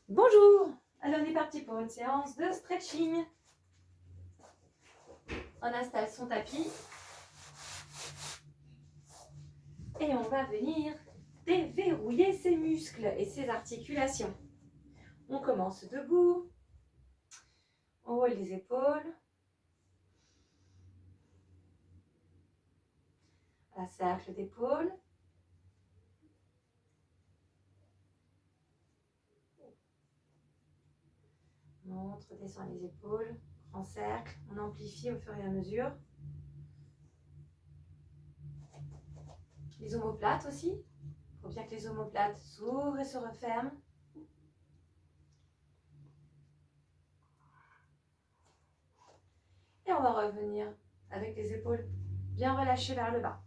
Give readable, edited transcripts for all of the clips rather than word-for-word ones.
Bonjour! Alors on est parti pour une séance de stretching. On installe son tapis et on va venir déverrouiller ses muscles et ses articulations. On commence debout, on roule les épaules, un cercle d'épaules. Montre, descend les épaules, grand cercle, on amplifie au fur et à mesure. Les omoplates aussi, il faut bien que les omoplates s'ouvrent et se referment. Et on va revenir avec les épaules bien relâchées vers le bas.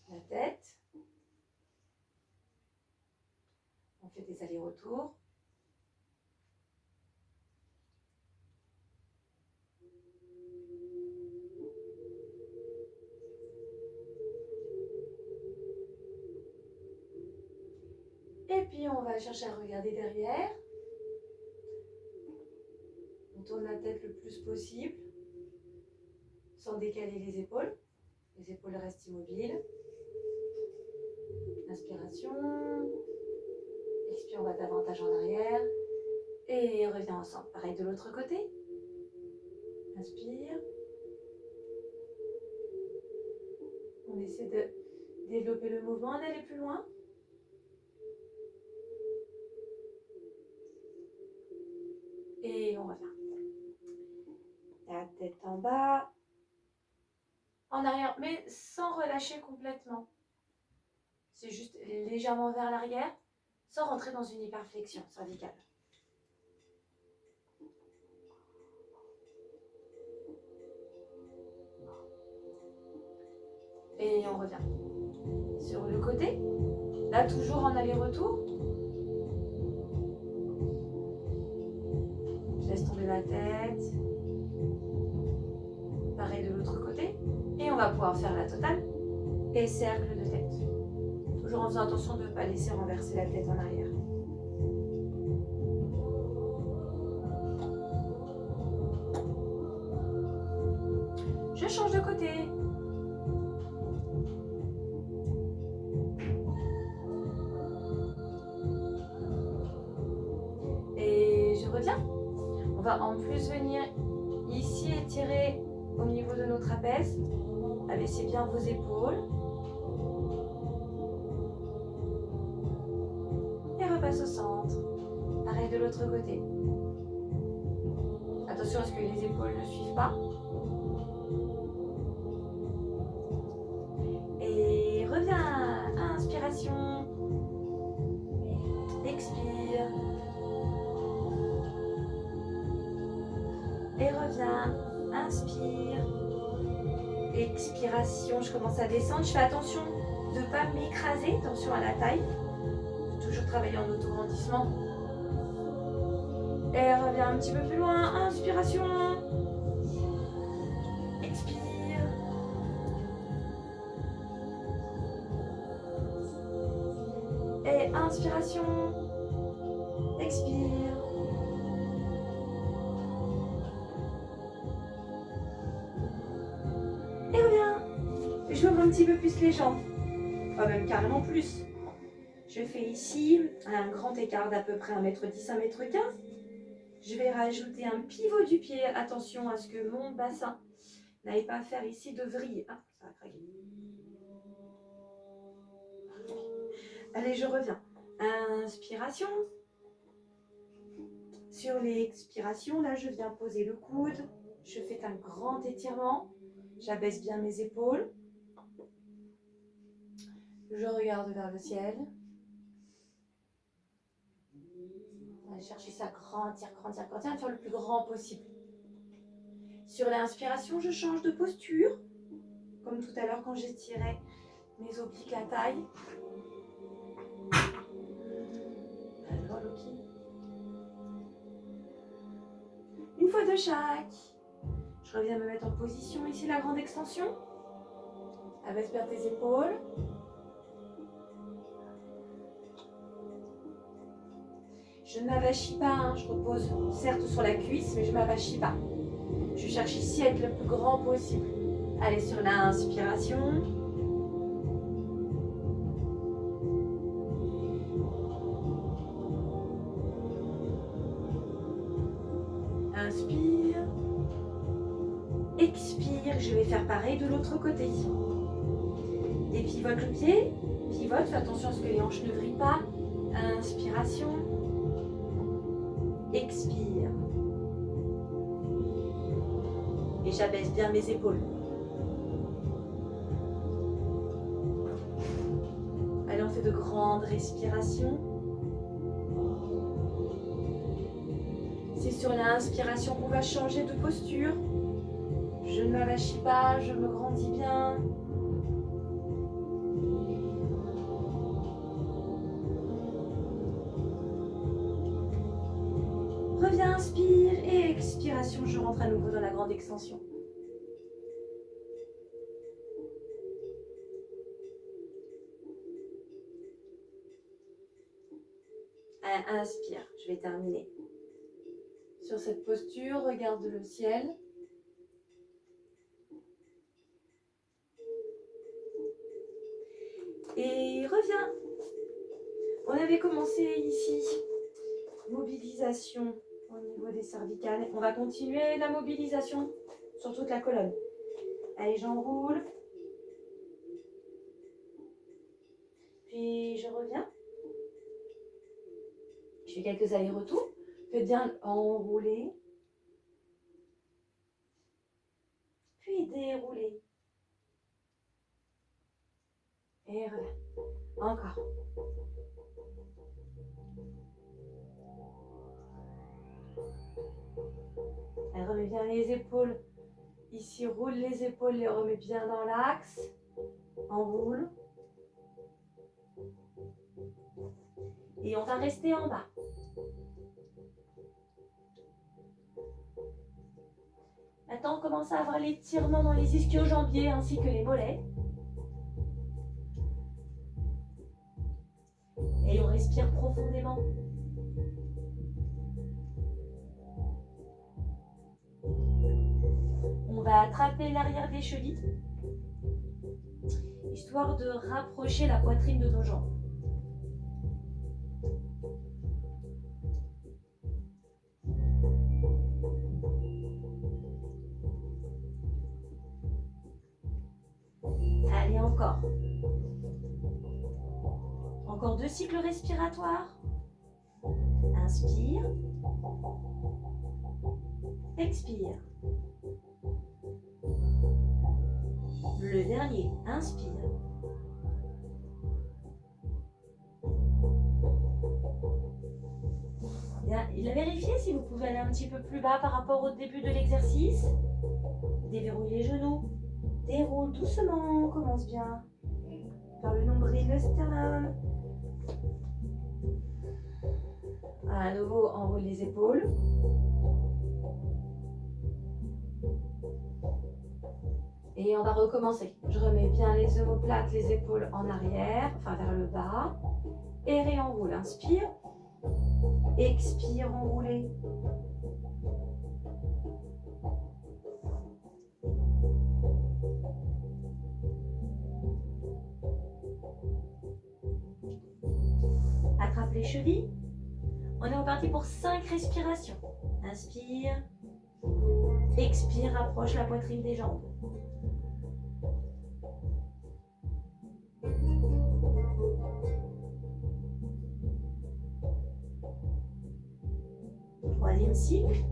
La tête, on fait des allers-retours. Et puis on va chercher à regarder derrière. On tourne la tête le plus possible, sans décaler les épaules. Les épaules restent immobiles. Inspiration. Expire, on va davantage en arrière. Et on revient ensemble. Pareil de l'autre côté. Inspire. On essaie de développer le mouvement, d'aller plus loin. Et on revient. La tête en bas. En arrière, mais sans relâcher complètement. C'est juste légèrement vers l'arrière, sans rentrer dans une hyperflexion cervicale. Et on revient. Sur le côté, là toujours en aller-retour. Je laisse tomber la tête. Pareil de l'autre côté. Et on va pouvoir faire la totale et cercle de tête. Toujours en faisant attention de ne pas laisser renverser la tête en arrière. Je change de côté. Et je reviens. On va en plus venir ici étirer au niveau de nos trapèzes. Abaissez bien vos épaules. Et repasse au centre. Pareil de l'autre côté. Attention à ce que les épaules ne suivent pas. Et reviens. Inspiration. Expire. Et reviens. Inspire. Expiration. Je commence à descendre. Je fais attention de ne pas m'écraser. Attention à la taille. Toujours travailler en auto-grandissement. Et reviens un petit peu plus loin. Inspiration. Expire. Et inspiration. Expire. Et reviens. J'ouvre un petit peu plus les jambes. Enfin, même carrément plus. Je fais ici un grand écart d'à peu près 1m10, 1m15. Je vais rajouter un pivot du pied. Attention à ce que mon bassin n'aille pas faire ici de vrille. Ah, ça va craquer. Allez, je reviens. Inspiration. Sur l'expiration, là, je viens poser le coude. Je fais un grand étirement. J'abaisse bien mes épaules. Je regarde vers le ciel. On va chercher ça, grandir, faire le plus grand possible. Sur l'inspiration, je change de posture. Comme tout à l'heure quand j'étirais mes obliques, la taille. Alors, Loki. Une fois de chaque. Je reviens me mettre en position ici, la grande extension. Abaisse bien tes épaules. Je ne m'avachis pas, hein. Je repose certes sur la cuisse, mais je ne m'avachis pas. Je cherche ici à être le plus grand possible. Allez, sur l'inspiration. Inspire. Expire. Je vais faire pareil de l'autre côté. Dépivote le pied. Pivote. Fais attention à ce que les hanches ne vrillent pas. Inspiration. Expire. Et j'abaisse bien mes épaules. Allez, on fait de grandes respirations. C'est sur l'inspiration qu'on va changer de posture. Je ne m'avachis pas, je me grandis bien. Reviens, inspire et expiration. Je rentre à nouveau dans la grande extension. Inspire, je vais terminer. Sur cette posture, regarde le ciel. Et reviens. On avait commencé ici. Mobilisation au niveau des cervicales. On va continuer la mobilisation sur toute la colonne. Allez, j'enroule. Puis je reviens. Je fais quelques allers-retours. Faites bien enrouler. Puis dérouler. Et voilà. Encore. Elle remet bien les épaules. Ici, roule les épaules, les remet bien dans l'axe. Enroule. Et on va rester en bas. Maintenant, on commence à avoir l'étirement dans les ischio-jambiers ainsi que les mollets. Et on respire profondément. On va attraper l'arrière des chevilles, histoire de rapprocher la poitrine de nos jambes. Allez, encore. Encore 2 cycles respiratoires. Inspire. Expire. Le dernier, inspire. Bien, il a vérifié si vous pouvez aller un petit peu plus bas par rapport au début de l'exercice. Déverrouille les genoux. Déroule doucement, on commence bien. Vers le nombril, le sternum. À nouveau, enroule les épaules. Et on va recommencer. Je remets bien les omoplates, les épaules en arrière, enfin vers le bas. Et réenroule. Inspire. Expire, enroulez. Attrape les chevilles. On est reparti pour 5 respirations. Inspire. Expire, rapproche la poitrine des jambes. Troisième cycle.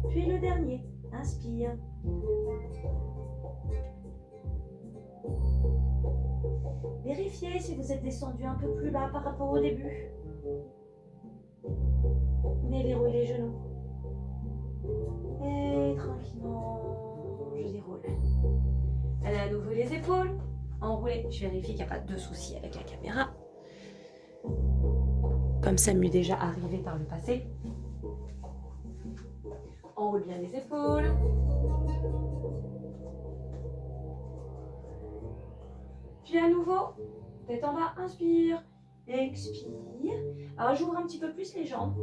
Puis le dernier. Inspire. Vérifiez si vous êtes descendu un peu plus bas par rapport au début. Déverrouillez les genoux. Et tranquillement, je déroule. Allez, à nouveau les épaules. Enroulez. Je vérifie qu'il n'y a pas de souci avec la caméra. Comme ça m'est déjà arrivé par le passé. Enroule bien les épaules. Puis à nouveau, tête en bas, inspire, expire. Alors j'ouvre un petit peu plus les jambes.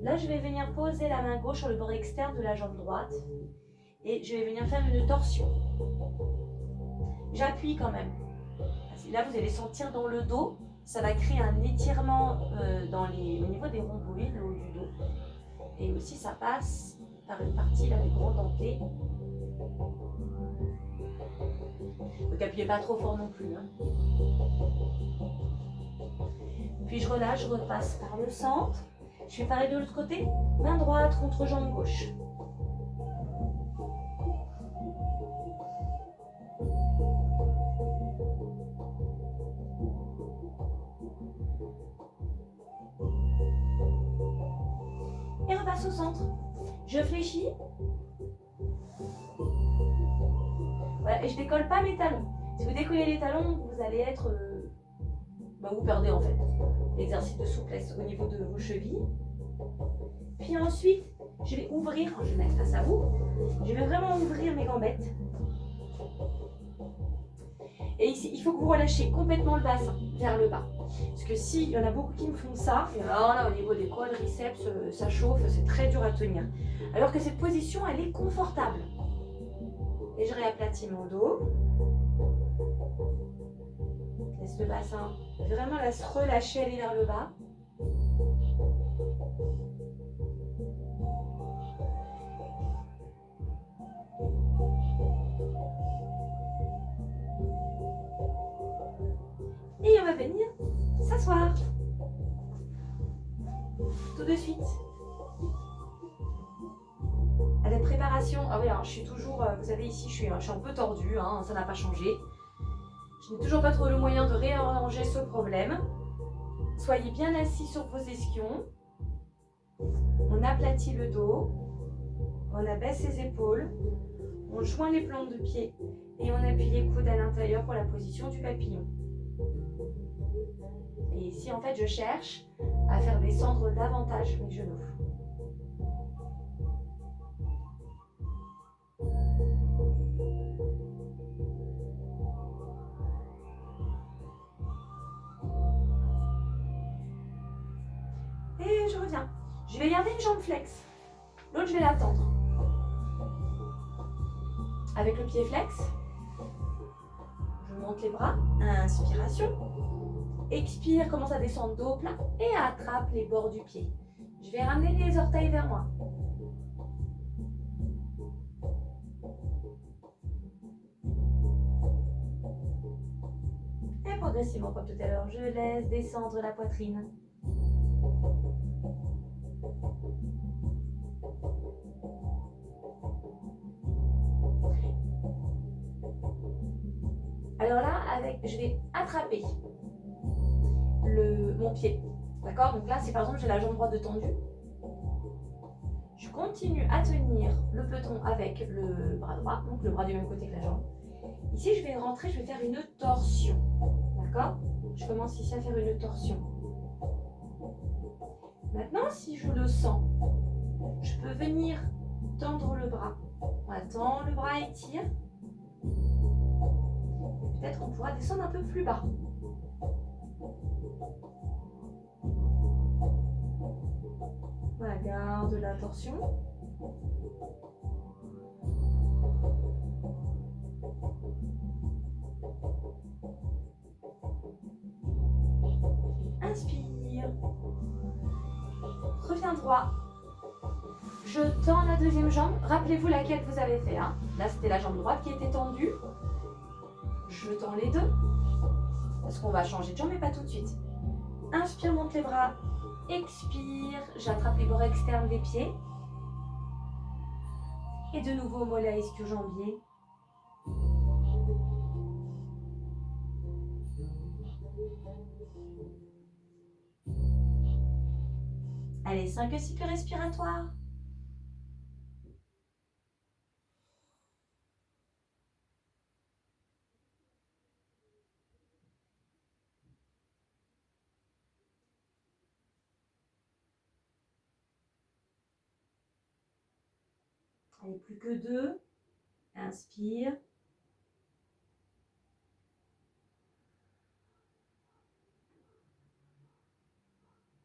Là, je vais venir poser la main gauche sur le bord externe de la jambe droite. Et je vais venir faire une torsion. J'appuie quand même. Là, vous allez sentir dans le dos. Ça va créer un étirement au niveau des rhomboïdes, le haut du dos. Et aussi, ça passe par une partie là, du grand dentelé. Donc, appuyez pas trop fort non plus. Hein. Puis, je relâche, je repasse par le centre. Je fais pareil de l'autre côté. Main droite contre jambe gauche. Et repasse au centre. Je fléchis. Voilà, et je décolle pas mes talons. Si vous décollez les talons, vous allez être... vous perdez en fait l'exercice de souplesse au niveau de vos chevilles. Puis ensuite, je vais ouvrir, je vais mettre face à vous, je vais vraiment ouvrir mes gambettes. Et ici, il faut que vous relâchiez complètement le bassin vers le bas. Parce que s'il y en a beaucoup qui me font ça, et alors là, au niveau des quadriceps, ça chauffe, c'est très dur à tenir. Alors que cette position, elle est confortable. Et je réaplatis mon dos. Laisse le bassin vraiment là, se relâcher, aller vers le bas. Et on va venir s'asseoir. Tout de suite. À la préparation, ah oui, alors je suis toujours, vous savez ici, je suis un peu tordue, hein, ça n'a pas changé. Je n'ai toujours pas trouvé le moyen de réarranger ce problème. Soyez bien assis sur vos ischions. On aplatit le dos. On abaisse les épaules. On joint les plantes de pied. Et on appuie les coudes à l'intérieur pour la position du papillon. Et ici, en fait, je cherche à faire descendre davantage mes genoux. Et je reviens. Je vais garder une jambe flex. L'autre, je vais l'attendre. Avec le pied flex, je monte les bras. Inspiration. Expire, commence à descendre dos plat et attrape les bords du pied. Je vais ramener les orteils vers moi. Et progressivement, comme tout à l'heure, je laisse descendre la poitrine. Alors là, je vais attraper mon pied. D'accord? Donc là, si par exemple j'ai la jambe droite de tendue, je continue à tenir le peloton avec le bras droit, donc le bras du même côté que la jambe. Ici, je vais rentrer, je vais faire une torsion. D'accord? Je commence ici à faire une torsion. Maintenant, si je le sens, je peux venir tendre le bras. On attend, le bras étire. Peut-être qu'on pourra descendre un peu plus bas. Voilà, garde la torsion. Inspire. Reviens droit. Je tends la deuxième jambe. Rappelez-vous laquelle vous avez fait. Hein. Là, c'était la jambe droite qui était tendue. Je tends les deux. Parce qu'on va changer de jambe, mais pas tout de suite. Inspire, monte les bras. Expire, j'attrape les bords externes des pieds. Et de nouveau, mollet, ischio-jambier. Allez, 5 cycles respiratoires. Allez, plus que 2. Inspire.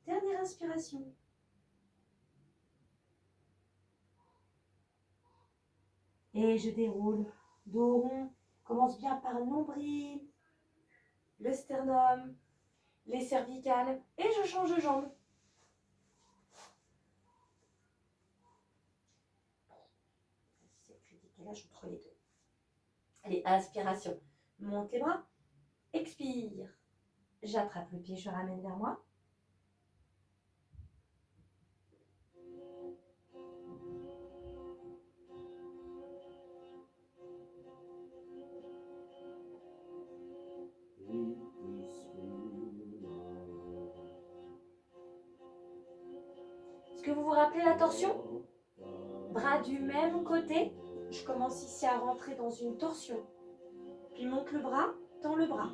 Dernière inspiration. Et je déroule. Dos rond. Commence bien par le nombril, le sternum, les cervicales. Et je change de jambe. C'est le décalage entre les deux. Allez, inspiration. Monte les bras. Expire. J'attrape le pied, je ramène vers moi. Est-ce que vous vous rappelez la torsion? Bras du même côté. Je commence ici à rentrer dans une torsion. Puis monte le bras, tends le bras.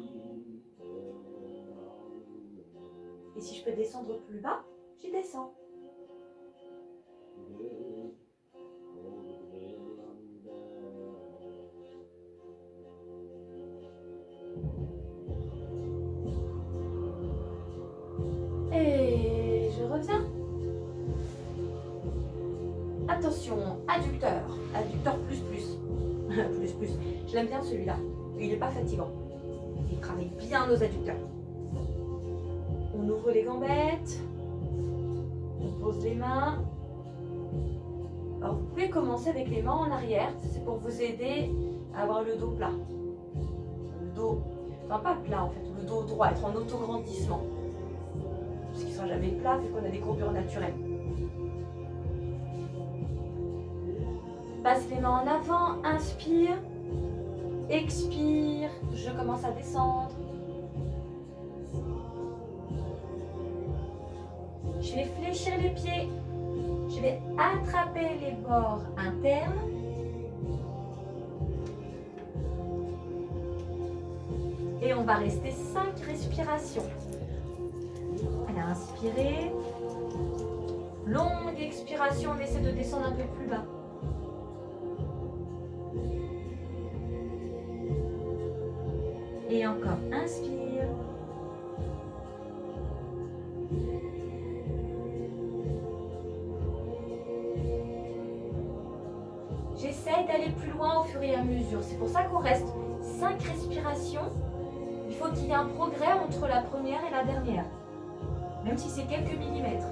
Et si je peux descendre plus bas, j'y descends. Et je reviens. Attention, adducteur. Adducteur plus. plus. Je l'aime bien celui-là. Il n'est pas fatigant. Il travaille bien nos adducteurs. On ouvre les gambettes. On pose les mains. Alors vous pouvez commencer avec les mains en arrière. C'est pour vous aider à avoir le dos plat. Le dos, enfin pas plat en fait, le dos droit, être en autograndissement. Parce qu'il ne sera jamais plat vu qu'on a des courbures naturelles. Passe les mains en avant, inspire, expire, je commence à descendre. Je vais fléchir les pieds, je vais attraper les bords internes. Et on va rester 5 respirations. Allez, inspirez. Longue expiration, on essaie de descendre un peu plus bas. Et encore, inspire. J'essaie d'aller plus loin au fur et à mesure. C'est pour ça qu'on reste 5 respirations. Il faut qu'il y ait un progrès entre la première et la dernière. Même si c'est quelques millimètres.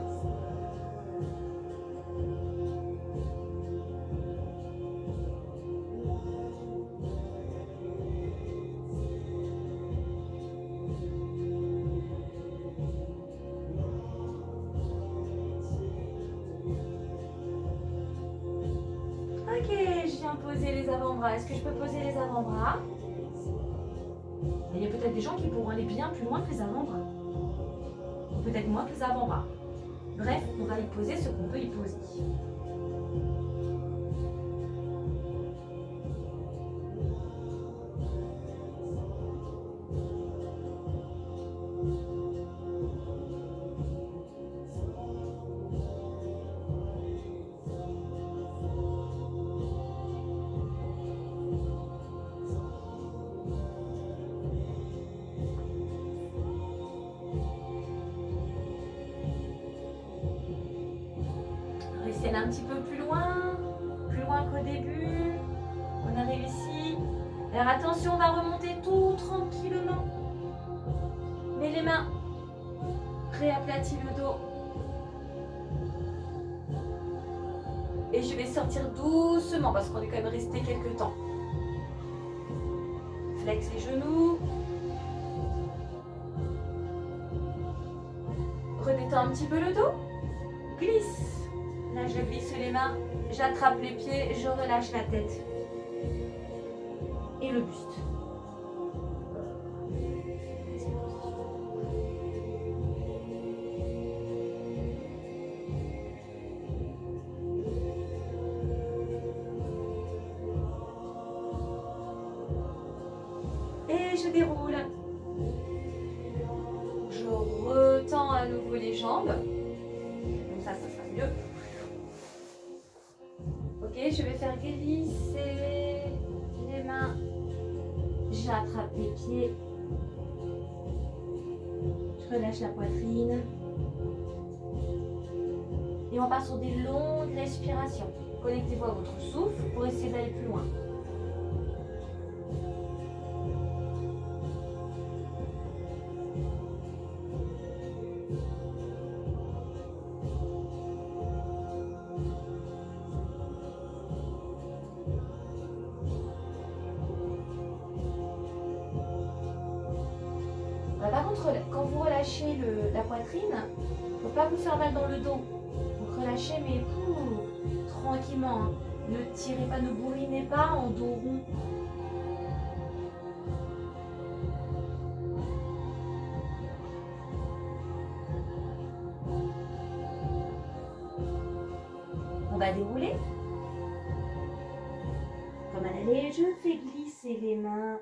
Ok, je viens poser les avant-bras. Est-ce que je peux poser les avant-bras? Il y a peut-être des gens qui pourront aller bien plus loin que les avant-bras. Ou peut-être moins que les avant-bras. Bref, on va y poser ce qu'on peut y poser. Un petit peu plus loin qu'au début. On arrive ici. Alors attention, on va remonter tout tranquillement. Mets les mains. Réaplatis le dos. Et je vais sortir doucement parce qu'on est quand même resté quelques temps. Flex les genoux. Redétends un petit peu le dos. Glisse. Là, je glisse les mains, j'attrape les pieds, je relâche la tête. Et le buste. Et je déroule. Je retends à nouveau les jambes. Comme ça sera mieux. Ok, je vais faire glisser les mains. J'attrape les pieds. Je relâche la poitrine. Et on part sur des longues respirations. Connectez-vous à votre souffle pour essayer d'aller plus loin. Par contre, quand vous relâchez la poitrine, il ne faut pas vous faire mal dans le dos. Donc relâchez, mais tranquillement. Hein. Ne tirez pas, ne bourrinez pas en dos rond. On va dérouler. Comme à l'aller, je fais glisser les mains.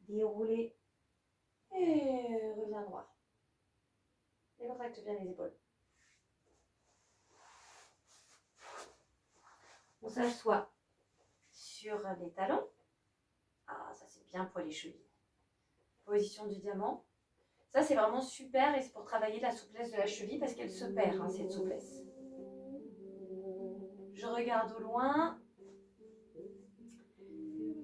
Dérouler. Et reviens droit. Et contracte bien les épaules. On s'assoit sur les talons. Ah, ça c'est bien pour les chevilles. Position du diamant. Ça c'est vraiment super et c'est pour travailler la souplesse de la cheville parce qu'elle se perd, hein, cette souplesse. Je regarde au loin.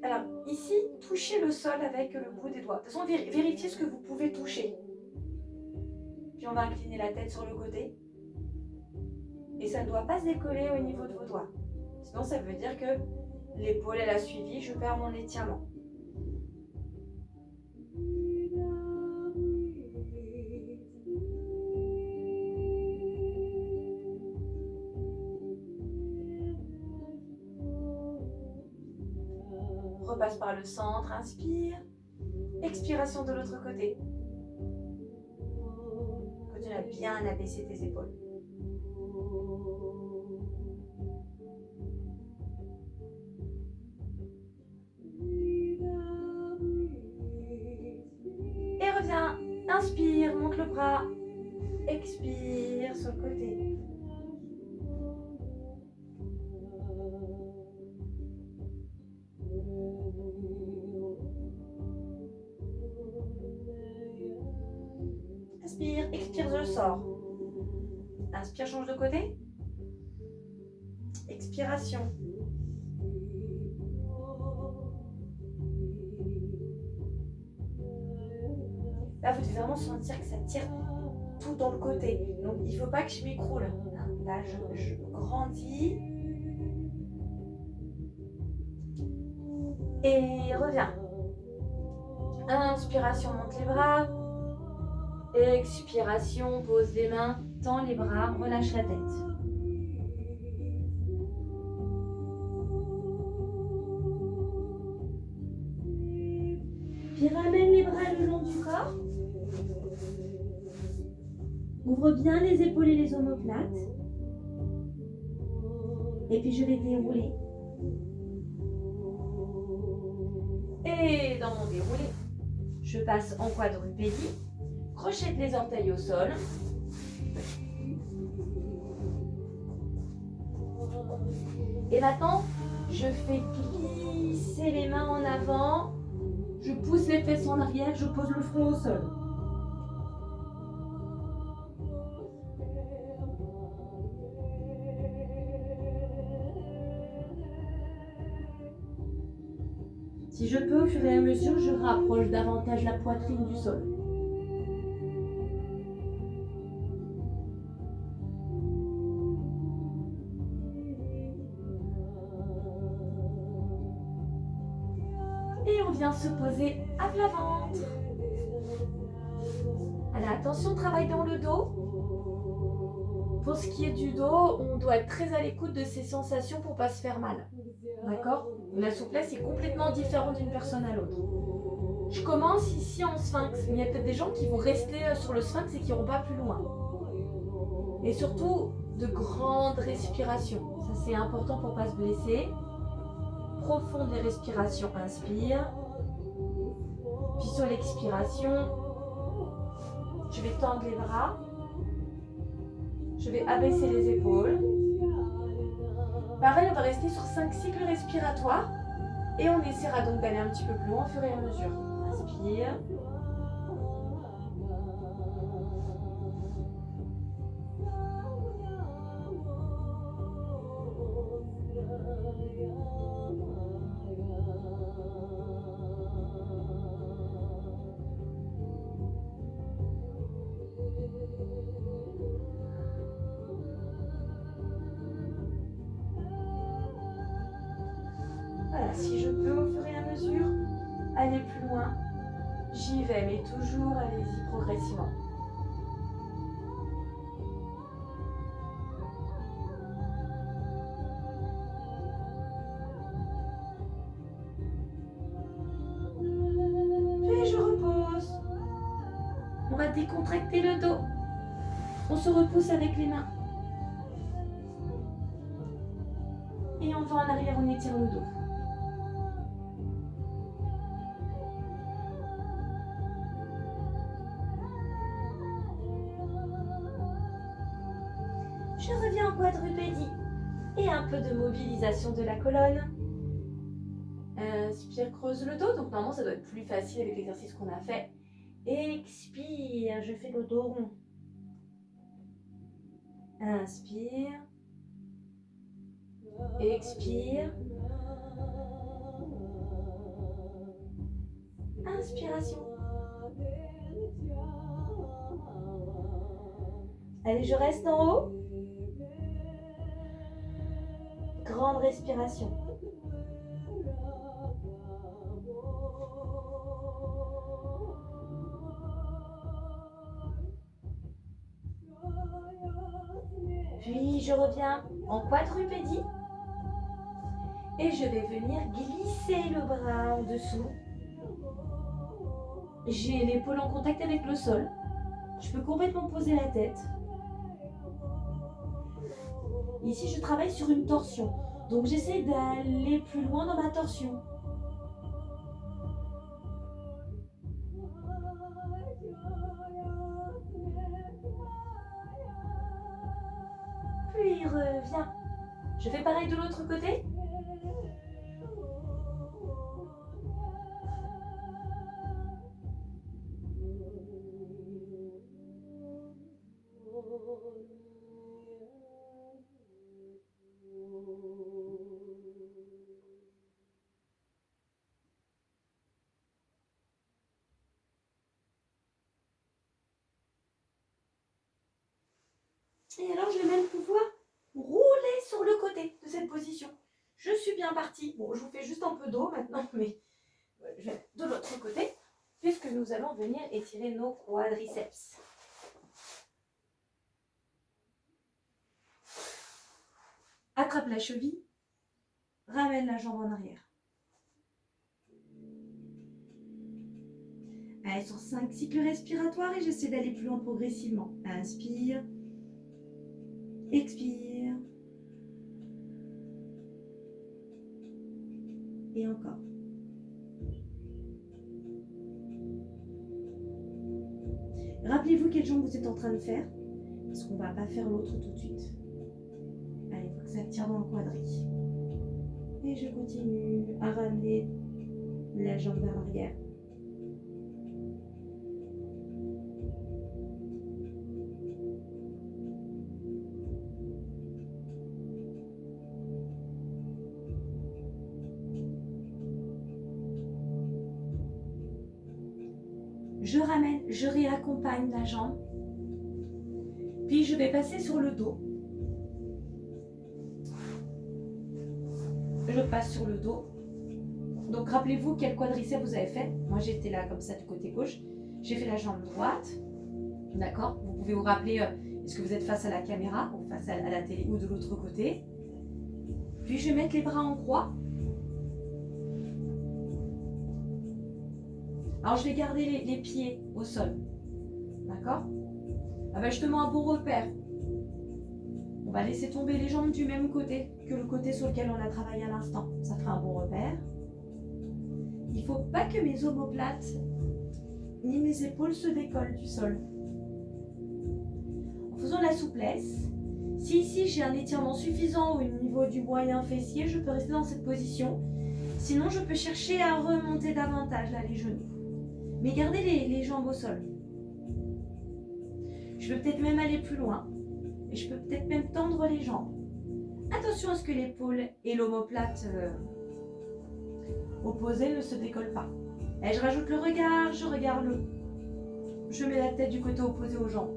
Alors ici, touchez le sol avec le bout des doigts. De toute façon, vérifiez ce que vous pouvez toucher. Puis on va incliner la tête sur le côté. Et ça ne doit pas se décoller au niveau de vos doigts. Sinon, ça veut dire que l'épaule, elle a suivi, je perds mon étirement. Repasse par le centre, inspire. Expiration de l'autre côté. Continue à bien abaisser tes épaules. Et reviens. Inspire, monte le bras. Expire sur le côté. Inspire, expire, je sors. Inspire, change de côté. Expiration. Là, vous devez vraiment sentir que ça tire tout dans le côté. Donc, il ne faut pas que je m'écroule. Là, je grandis. Et reviens. Inspiration, monte les bras. Expiration, pose les mains, tends les bras, relâche la tête. Puis ramène les bras le long du corps. Ouvre bien les épaules et les omoplates. Et puis je vais dérouler. Et dans mon déroulé, je passe en quadrupédie. Crochette les orteils au sol. Et maintenant, je fais glisser les mains en avant. Je pousse les fesses en arrière, je pose le front au sol. Si je peux, au fur et à mesure, je rapproche davantage la poitrine du sol. Et on vient se poser à plat ventre. Alors attention, travail dans le dos. Pour ce qui est du dos, on doit être très à l'écoute de ces sensations pour ne pas se faire mal. D'accord ? La souplesse est complètement différente d'une personne à l'autre. Je commence ici en sphinx. Il y a peut-être des gens qui vont rester sur le sphinx et qui n'iront pas plus loin. Et surtout, de grandes respirations. Ça, c'est important pour ne pas se blesser. Profonde les respirations, inspire. Puis sur l'expiration, je vais tendre les bras. Je vais abaisser les épaules. Pareil, on va rester sur 5 cycles respiratoires. Et on essaiera donc d'aller un petit peu plus loin au fur et à mesure. Inspire. Voilà, si je peux au fur et à mesure aller plus loin, j'y vais, mais toujours allez-y progressivement. Puis je repose. On va décontracter le dos. On se repousse avec les mains. Et on va en arrière, on étire le dos. Je reviens en quadrupédie et un peu de mobilisation de la colonne. Inspire, creuse le dos. Donc normalement, ça doit être plus facile avec l'exercice qu'on a fait. Expire, je fais le dos rond. Inspire. Expire. Inspiration. Allez, je reste en haut. Grande respiration. Puis je reviens en quadrupédie. Et je vais venir glisser le bras en dessous. J'ai l'épaule en contact avec le sol. Je peux complètement poser la tête. Ici, je travaille sur une torsion. Donc, j'essaie d'aller plus loin dans ma torsion. Puis, reviens. Je fais pareil de l'autre côté. Et alors, je vais même pouvoir rouler sur le côté de cette position. Je suis bien partie. Bon, je vous fais juste un peu d'eau maintenant, mais je vais de l'autre côté, puisque nous allons venir étirer nos quadriceps. Attrape la cheville, ramène la jambe en arrière. Allez, sur 5 cycles respiratoires et j'essaie d'aller plus loin progressivement. Inspire. Expire. Et encore. Rappelez-vous quelle jambe vous êtes en train de faire, parce qu'on ne va pas faire l'autre tout de suite. Allez, il faut que ça tire dans le quadri. Et je continue à ramener la jambe vers l'arrière. Je ramène, je réaccompagne la jambe. Puis je vais passer sur le dos. Je passe sur le dos. Donc rappelez-vous quel quadriceps vous avez fait. Moi j'étais là comme ça du côté gauche. J'ai fait la jambe droite. D'accord? Vous pouvez vous rappeler, est-ce que vous êtes face à la caméra ou face à la télé ou de l'autre côté. Puis je vais mettre les bras en croix. Alors je vais garder les pieds au sol. D'accord? Avec justement un bon repère. On va laisser tomber les jambes du même côté que le côté sur lequel on a travaillé à l'instant. Ça fera un bon repère. Il ne faut pas que mes omoplates ni mes épaules se décollent du sol. En faisant la souplesse, Si ici j'ai un étirement suffisant au niveau du moyen fessier, je peux rester dans cette position. Sinon, je peux chercher à remonter davantage là, les genoux. Mais gardez les jambes au sol. Je peux peut-être même aller plus loin. Et je peux peut-être même tendre les jambes. Attention à ce que l'épaule et l'omoplate opposée ne se décollent pas. Et je rajoute le regard, je regarde le... Je mets la tête du côté opposé aux jambes.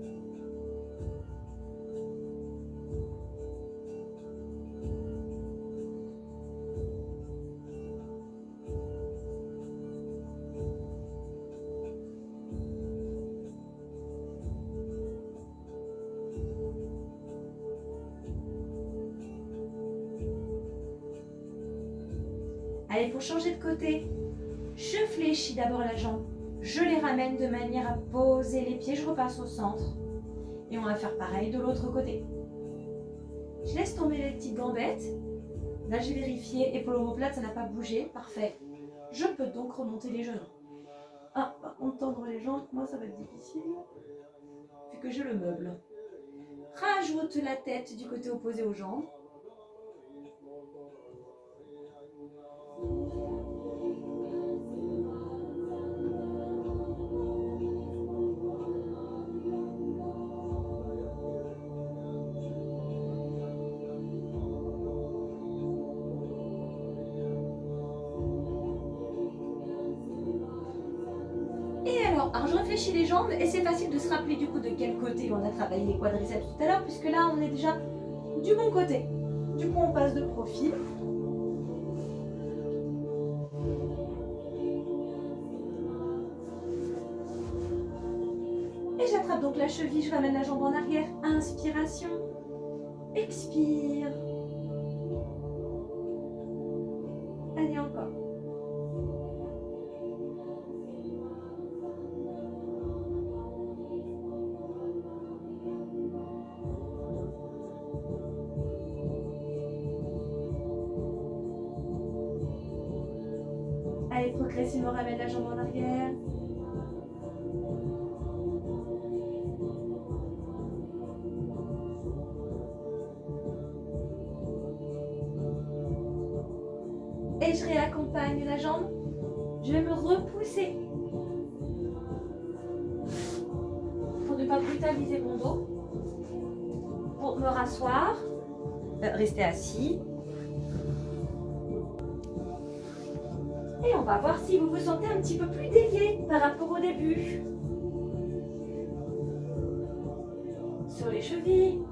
Allez, pour changer de côté, je fléchis d'abord la jambe. Je les ramène de manière à poser les pieds. Je repasse au centre. Et on va faire pareil de l'autre côté. Je laisse tomber les petites gambettes. Là, j'ai vérifié. Épaule omoplate, ça n'a pas bougé. Parfait. Je peux donc remonter les genoux. Ah, par contre, tendre les jambes, moi, ça va être difficile. Vu que j'ai le meuble. Rajoute la tête du côté opposé aux jambes. Alors, je réfléchis les jambes et c'est facile de se rappeler du coup de quel côté on a travaillé les quadriceps tout à l'heure, puisque là, on est déjà du bon côté. Du coup, on passe de profil. Et j'attrape donc la cheville, je ramène la jambe en arrière. Inspiration. Expire. Allez, encore. Allez, progressivement, ramène la jambe en arrière. Et je réaccompagne la jambe. Je vais me repousser pour ne pas brutaliser mon dos. Pour me rasseoir, rester assis. Et on va voir si vous vous sentez un petit peu plus délié par rapport au début. Sur les chevilles,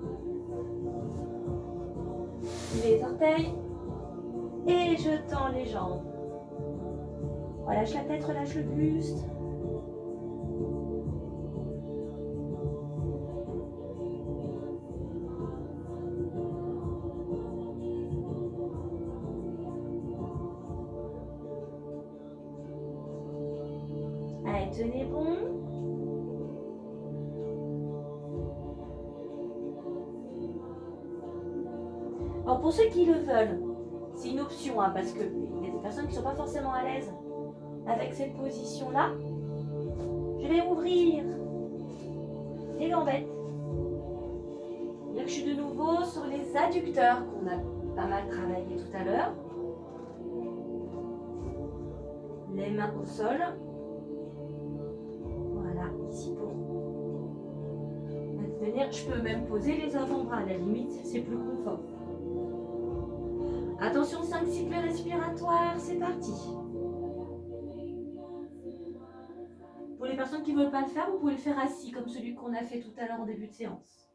les orteils. Et je tends les jambes. Relâche la tête, relâche le buste. Allez, tenez bon. Alors pour ceux qui le veulent, c'est une option, hein, parce qu'il y a des personnes qui ne sont pas forcément à l'aise avec cette position-là. Je vais ouvrir les gambettes. Là, je suis de nouveau sur les adducteurs qu'on a pas mal travaillé tout à l'heure. Les mains au sol. Voilà, ici pour maintenir. Je peux même poser les avant-bras, à la limite, c'est plus confort. Attention, 5 cycles respiratoires, c'est parti. Pour les personnes qui ne veulent pas le faire, vous pouvez le faire assis, comme celui qu'on a fait tout à l'heure en début de séance.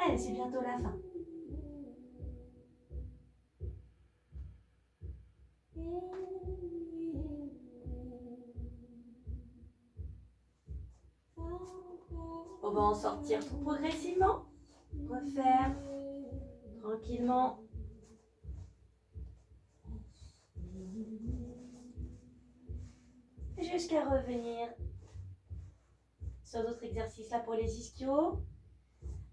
Allez, c'est bientôt la fin. On va en sortir tout progressivement. Refaire tranquillement. Jusqu'à revenir sur d'autres exercices là pour les ischios.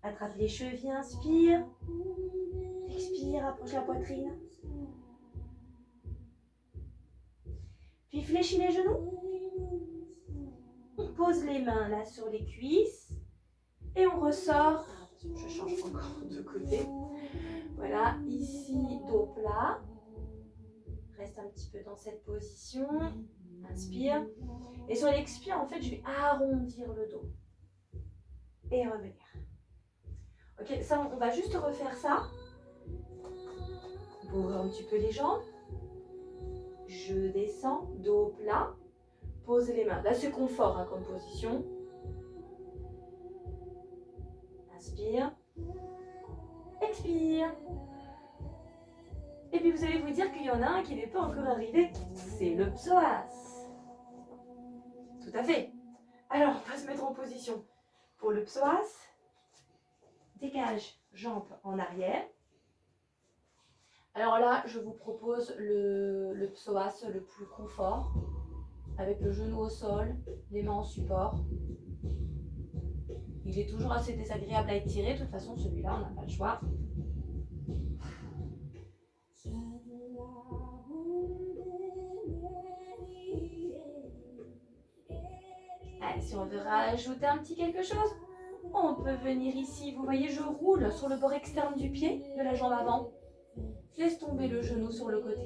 Attrape les chevilles, inspire. Expire, approche la poitrine. Puis fléchis les genoux. On pose les mains là sur les cuisses. Et on ressort. Attention, je change encore de côté. Voilà, ici, dos plat. Reste un petit peu dans cette position. Inspire. Et sur l'expire, en fait, je vais arrondir le dos. Et revenir. Ok, ça, on va juste refaire ça. On ouvre un petit peu les jambes. Je descends, dos plat. Pose les mains. Là, c'est confort hein, comme position. Inspire. Expire. Et puis vous allez vous dire qu'il y en a un qui n'est pas encore arrivé. C'est le psoas. Tout à fait. Alors, on va se mettre en position. Pour le psoas, dégage, jambes en arrière. Alors là, je vous propose le psoas le plus confort, avec le genou au sol, les mains en support. Il est toujours assez désagréable à étirer, de toute façon celui-là, on n'a pas le choix. Allez, si on veut rajouter un petit quelque chose, on peut venir ici. Vous voyez, je roule sur le bord externe du pied, de la jambe avant. Je laisse tomber le genou sur le côté.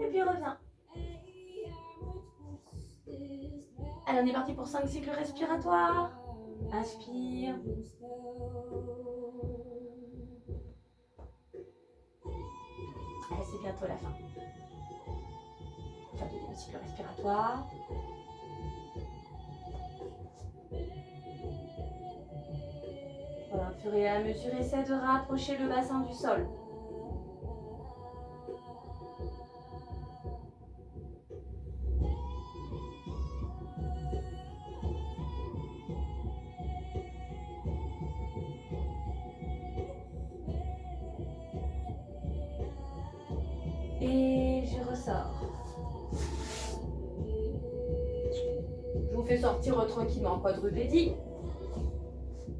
Et puis reviens. Allez, on est parti pour 5 cycles respiratoires. Inspire. Allez, c'est bientôt la fin. Enfin, deuxième cycle respiratoire. Voilà, au fur et à mesure, essaie de rapprocher le bassin du sol. Et je ressors. Je vous fais sortir tranquillement en quadrupédie.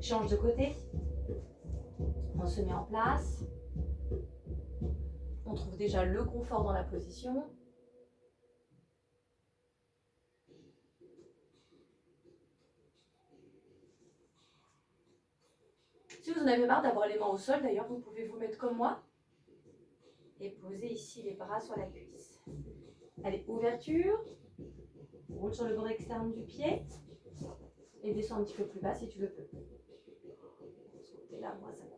Change de côté. On se met en place. On trouve déjà le confort dans la position. Si vous en avez marre d'avoir les mains au sol, d'ailleurs, vous pouvez vous mettre comme moi et poser ici les bras sur la cuisse. Allez, ouverture. Roule sur le bord externe du pied et descends un petit peu plus bas si tu le peux. De ce côté-là, moi, ça va.